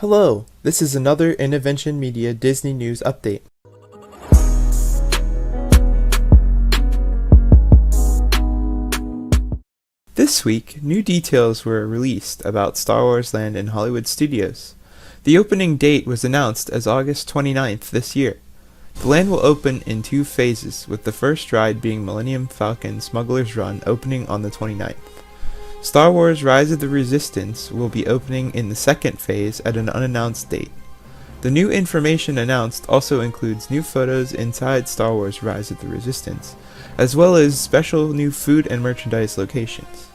Hello, this is another Innovention Media Disney News update. This week, new details were released about Star Wars Land in Hollywood Studios. The opening date was announced as August 29th this year. The land will open in 2 phases, with the first ride being Millennium Falcon Smuggler's Run opening on the 29th. Star Wars Rise of the Resistance will be opening in the second phase at an unannounced date. The new information announced also includes new photos inside Star Wars Rise of the Resistance, as well as special new food and merchandise locations.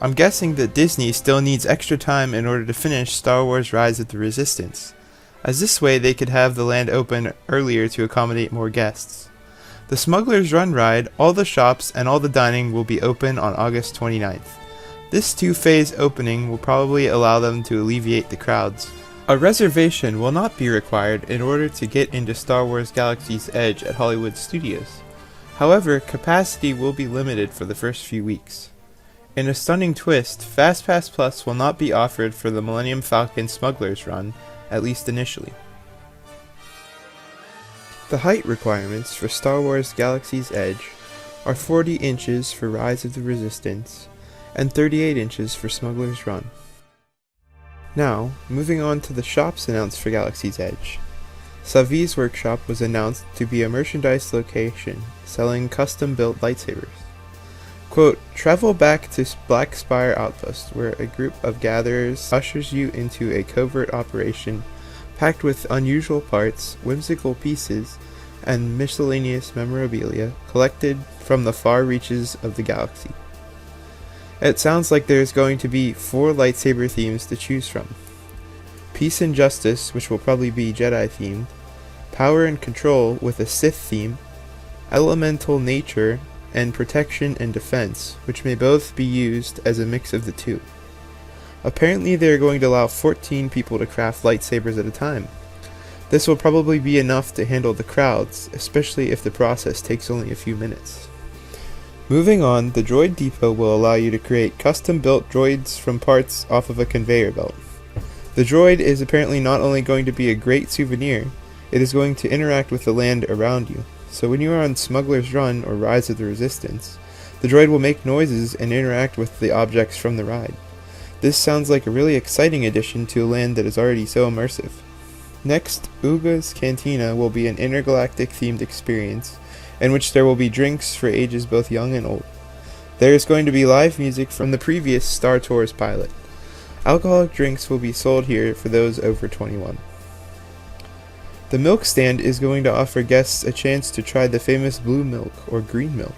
I'm guessing that Disney still needs extra time in order to finish Star Wars Rise of the Resistance, as this way they could have the land open earlier to accommodate more guests. The Smuggler's Run ride, all the shops, and all the dining will be open on August 29th. This 2-phase opening will probably allow them to alleviate the crowds. A reservation will not be required in order to get into Star Wars Galaxy's Edge at Hollywood Studios. However, capacity will be limited for the first few weeks. In a stunning twist, FastPass Plus will not be offered for the Millennium Falcon Smuggler's Run, at least initially. The height requirements for Star Wars Galaxy's Edge are 40 inches for Rise of the Resistance and 38 inches for Smuggler's Run. Now, moving on to the shops announced for Galaxy's Edge. Savi's Workshop was announced to be a merchandise location selling custom-built lightsabers. Quote, travel back to Black Spire Outpost, where a group of gatherers ushers you into a covert operation packed with unusual parts, whimsical pieces, and miscellaneous memorabilia collected from the far reaches of the galaxy. It sounds like there's going to be 4 lightsaber themes to choose from. Peace and Justice, which will probably be Jedi themed, Power and Control with a Sith theme, Elemental Nature, and Protection and Defense, which may both be used as a mix of the two. Apparently they are going to allow 14 people to craft lightsabers at a time. This will probably be enough to handle the crowds, especially if the process takes only a few minutes. Moving on, the Droid Depot will allow you to create custom-built droids from parts off of a conveyor belt. The droid is apparently not only going to be a great souvenir, it is going to interact with the land around you. So when you are on Smuggler's Run or Rise of the Resistance, the droid will make noises and interact with the objects from the ride. This sounds like a really exciting addition to a land that is already so immersive. Next, Uga's Cantina will be an intergalactic themed experience in which there will be drinks for ages both young and old. There is going to be live music from the previous Star Tours pilot. Alcoholic drinks will be sold here for those over 21. The milk stand is going to offer guests a chance to try the famous blue milk or green milk.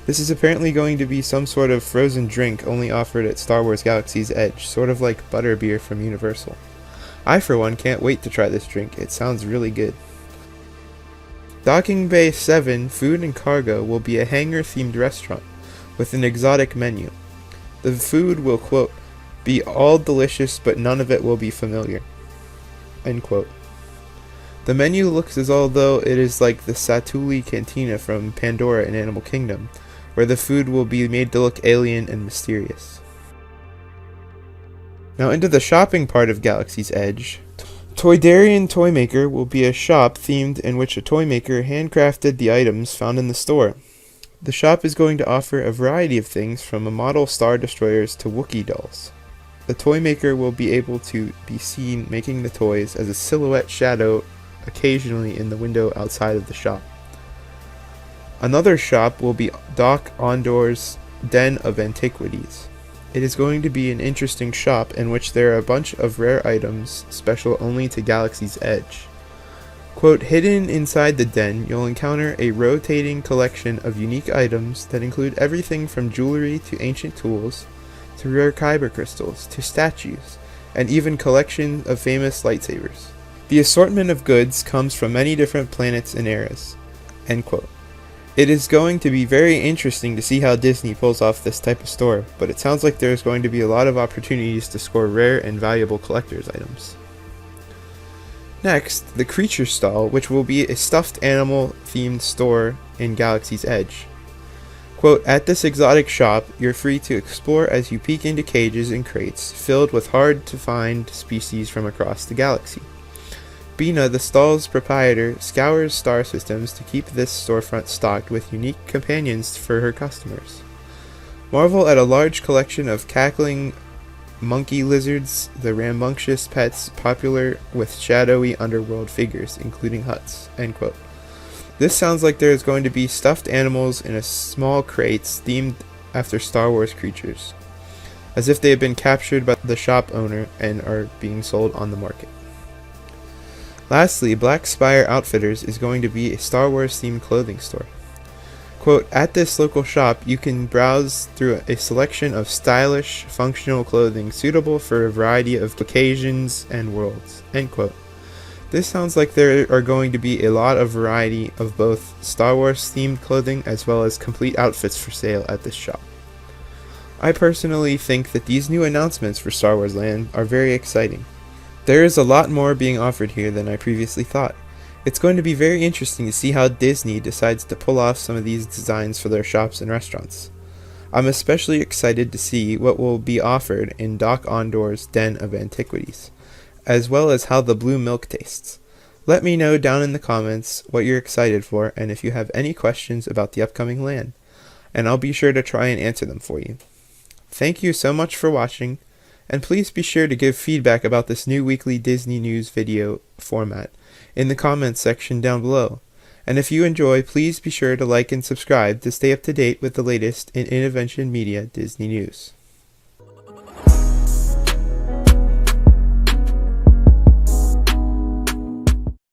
This is apparently going to be some sort of frozen drink only offered at Star Wars Galaxy's Edge, sort of like butterbeer from Universal. I for one can't wait to try this drink, it sounds really good. Docking Bay 7 Food and Cargo will be a hangar-themed restaurant with an exotic menu. The food will, quote, be all delicious but none of it will be familiar, end quote. The menu looks as although it is like the Satuli Cantina from Pandora in Animal Kingdom, where the food will be made to look alien and mysterious. Now into the shopping part of Galaxy's Edge. Toydarian Toymaker will be a shop themed in which a toy maker handcrafted the items found in the store. The shop is going to offer a variety of things from model Star Destroyers to Wookiee dolls. The toy maker will be able to be seen making the toys as a silhouette shadow occasionally in the window outside of the shop. Another shop will be Doc Ondor's Den of Antiquities. It is going to be an interesting shop in which there are a bunch of rare items special only to Galaxy's Edge. Quote, hidden inside the den, you'll encounter a rotating collection of unique items that include everything from jewelry to ancient tools, to rare kyber crystals, to statues, and even collection of famous lightsabers. The assortment of goods comes from many different planets and eras, end quote. It is going to be very interesting to see how Disney pulls off this type of store, but it sounds like there's going to be a lot of opportunities to score rare and valuable collector's items. Next, the Creature Stall, which will be a stuffed animal themed store in Galaxy's Edge. Quote, "At this exotic shop, you're free to explore as you peek into cages and crates filled with hard-to-find species from across the galaxy. Bina, the stall's proprietor, scours star systems to keep this storefront stocked with unique companions for her customers. Marvel at a large collection of cackling monkey lizards, the rambunctious pets popular with shadowy underworld figures, including huts." End quote. This sounds like there is going to be stuffed animals in a small crates themed after Star Wars creatures, as if they have been captured by the shop owner and are being sold on the market. Lastly, Black Spire Outfitters is going to be a Star Wars themed clothing store. Quote, "At this local shop, you can browse through a selection of stylish, functional clothing suitable for a variety of occasions and worlds." End quote. This sounds like there are going to be a lot of variety of both Star Wars themed clothing as well as complete outfits for sale at this shop. I personally think that these new announcements for Star Wars Land are very exciting. There is a lot more being offered here than I previously thought. It's going to be very interesting to see how Disney decides to pull off some of these designs for their shops and restaurants. I'm especially excited to see what will be offered in Doc Ondor's Den of Antiquities, as well as how the blue milk tastes. Let me know down in the comments what you're excited for and if you have any questions about the upcoming land, and I'll be sure to try and answer them for you. Thank you so much for watching, and please be sure to give feedback about this new weekly Disney News video format in the comments section down below. And if you enjoy, please be sure to like and subscribe to stay up to date with the latest in Innovention Media Disney News.